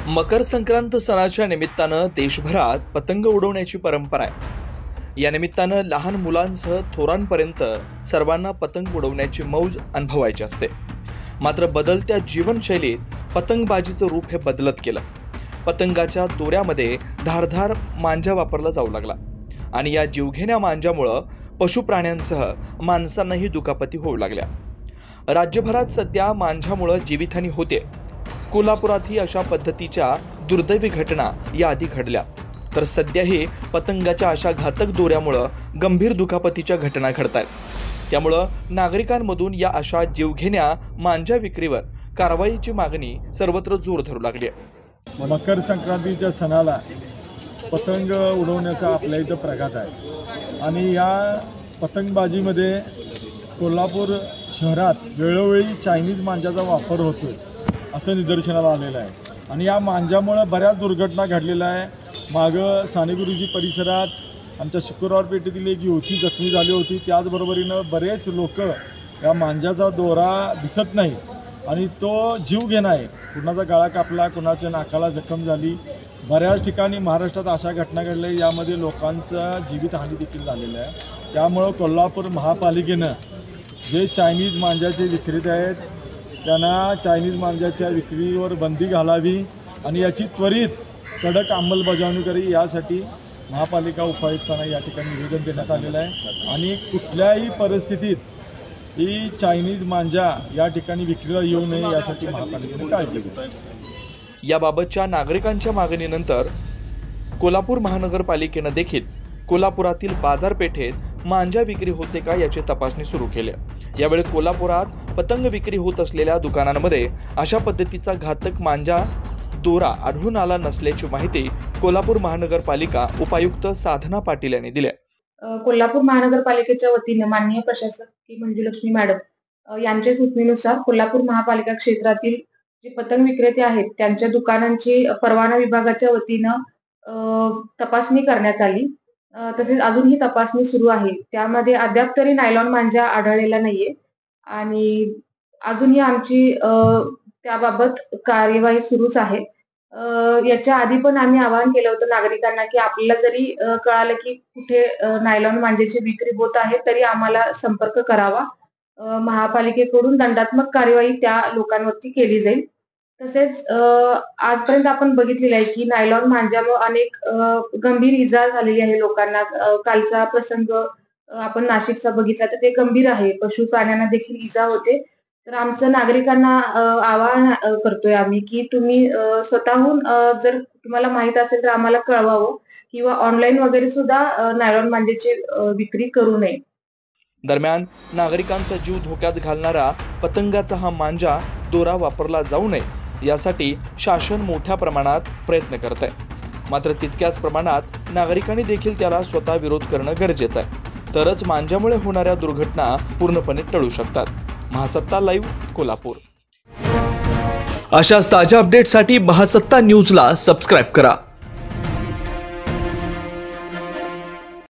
मकर संक्रांत सणाच्या निमित्तानं देशभरात पतंग उडवण्याची परंपरा आहे। या निमित्तानं लहान मुलांसह थोरांपर्यंत सर्वांना पतंग उडवण्याची मौज अनुभवायची असते। मात्र बदलत्या जीवनशैलीत पतंगबाजीचं रूप हे बदलत गेलं। पतंगाच्या दोऱ्यामध्ये धारधार मांजा वापरला जाऊ लागला आणि या जीवघेण्या मांजामुळे पशुप्राण्यांसह माणसांनाही दुखापती होऊ लागल्या। राज्यभरात सध्या मांजामुळे जीवितहानी होते। कोल्हापुरातही अशा पद्धतीच्या दुर्दैवी घटना याआधी घडल्या, तर सध्याही पतंगाच्या अशा घातक दोऱ्यामुळे गंभीर दुखापतीच्या घटना घडतायत। त्यामुळे नागरिकांमधून या अशा जीवघेण्या मांजा विक्रीवर कारवाईची मागणी सर्वत्र जोर धरू लागली आहे। मकर संक्रांतीच्या सणाला पतंग उडवण्याचा आपल्या इथं प्रघात आहे आणि या पतंगबाजीमध्ये कोल्हापूर शहरात वेळोवेळी चायनीज मांजाचा वापर होतोय असं निदर्शनाला आलेलं आहे आणि या मांजामुळे बऱ्याच दुर्घटना घडलेल्या आहे। मागं सानेगुरुजी परिसरात आमच्या शुक्रवार पेठेतील एक युवती जखमी झाली होती। त्याचबरोबरीनं बरेच लोक या मांजाचा दोरा दिसत नाही आणि तो जीव घेणा आहे। कुणाचा गळा कापला, कुणाच्या नाकाला जखम झाली। बऱ्याच ठिकाणी महाराष्ट्रात अशा घटना घडल्या यामध्ये लोकांचा जीवितहानी देखील झालेला आहे। त्यामुळं कोल्हापूर महापालिकेनं जे चायनीज मांजाचे विक्रेते आहेत त्यांना चायनीज मांजाच्या विक्रीवर बंदी घालावी आणि याची त्वरित कडक अंमलबजावणी करावी यासाठी महापालिका उपायुक्तांना या ठिकाणी निवेदन देण्यात आलेलं आहे आणि कुठल्याही परिस्थितीत ही चायनीज मांजा या ठिकाणी विक्रीला येऊ नये यासाठी महापालिकेने काळजी घ्यावी। याबाबतच्या नागरिकांच्या मागणीनंतर कोल्हापूर महानगरपालिकेनं देखील कोल्हापुरातील बाजारपेठेत मांजा विक्री होते का याची तपासणी सुरू केली। यावेळी कोल्हापुरात पतंग विक्री होत असलेल्या दुकानांमध्ये अशा पद्धतीचा घातक मांजा दोरा आढळून आला नसल्याची माहिती कोल्हापूर महानगरपालिका उपायुक्त साधना पाटील यांनी दिली। कोल्हापूर महानगरपालिकेच्या वतीने माननीय प्रशासक मंजुलक्ष्मी मॅडम यांच्या सूचनेनुसार कोल्हापूर महापालिका क्षेत्रातील जे पतंग विक्रेते आहेत त्यांच्या दुकानांची परवाना विभागाच्या वतीनं तपासणी करण्यात आली। तसेच अजून ही तपासणी सुरू आहे। त्यामध्ये अद्याप तरी नायलॉन मांजा आढळलेला नाहीये आणि अजूनही आमची त्याबाबत कार्यवाही सुरूच आहे। याच्या आधी पण आम्ही आवाहन केलं होतं नागरिकांना की आपल्याला जरी कळालं की कुठे नायलॉन मांजाची विक्री होत आहे तरी आम्हाला संपर्क करावा। महापालिकेकडून दंडात्मक कार्यवाही त्या लोकांवरती केली जाईल। तसेच आजपर्यंत आपण बघितलेलं आहे की नायलॉन मांजामुळे अनेक गंभीर इजा झालेली आहे लोकांना। कालचा प्रसंग आपण नाशिकचा बघितला तर ते गंभीर आहे, पशु प्राण्यांना देखील इजा होते। तर आमचं नागरिकांना आवाहन करतोय आम्ही की तुम्ही स्वतःहून जर तुम्हाला माहित असेल तर आम्हाला कळवावं किंवा ऑनलाईन वगैरे सुद्धा नायलॉन मांजाची विक्री करू नये। दरम्यान नागरिकांचा जीव धोक्यात घालणारा पतंगाचा हा मांजा दोरा वापरला जाऊ नये यासाठी शासन मोठ्या प्रमाणात प्रयत्न करत आहे। मात्र तितक्याच प्रमाणात नागरिकांनी देखील त्याला स्वतः विरोध करणं गरजेचं आहे, तरच मांजामुळे होणाऱ्या दुर्घटना पूर्णपणे टळू शकतात। महासत्ता लाईव्ह कोल्हापूर। अशाच ताज्या अपडेटसाठी महासत्ता न्यूजला सबस्क्राईब करा।